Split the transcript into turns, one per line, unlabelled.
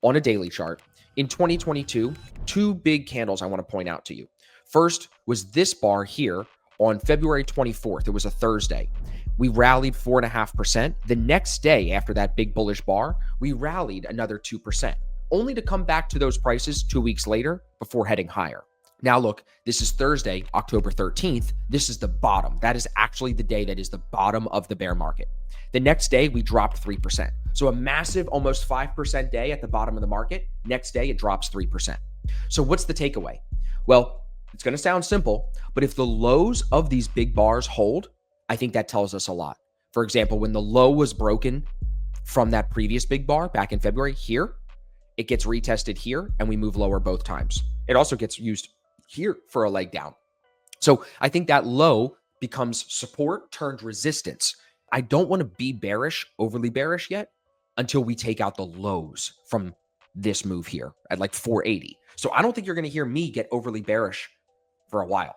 on a daily chart, in 2022, two big candles I want to point out to you. First was this bar here on February 24th. It was a Thursday. We rallied 4.5%. The next day after that big bullish bar, we rallied another 2%, only to come back to those prices 2 weeks later before heading higher. Now look, this is Thursday, October 13th. This is the bottom. That is actually the day that is the bottom of the bear market. The next day, we dropped 3%. So a massive, almost 5% day at the bottom of the market. Next day, it drops 3%. So what's the takeaway? Well, it's going to sound simple, but if the lows of these big bars hold, I think that tells us a lot. For example, when the low was broken from that previous big bar back in February here, it gets retested here and we move lower both times. It also gets used here for a leg down. So I think that low becomes support turned resistance. I don't want to be bearish, overly bearish yet until we take out the lows from this move here at like 480. So I don't think you're going to hear me get overly bearish for a while.